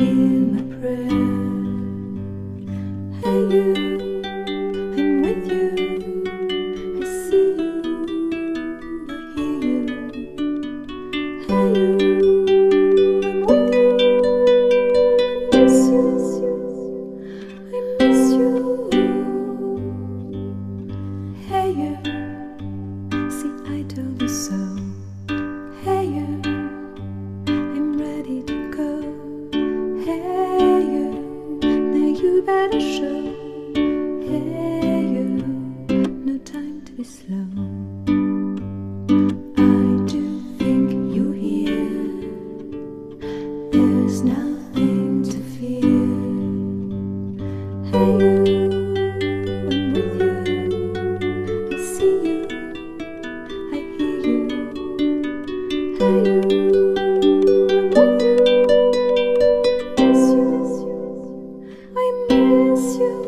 hear my prayer. Hey you, I'm with you. I see you, I hear you. Hey you, I'm with you. I miss you, I miss you. Hey you, see I told you so. Hey you, I'm ready to go. Hey you, now you better show. Hey you, no time to be slow. I do think you're here. There's nothing to fear. Hey you, I'm with you. I see you, I hear you. Hey you, I'm with you. I miss you, I miss you.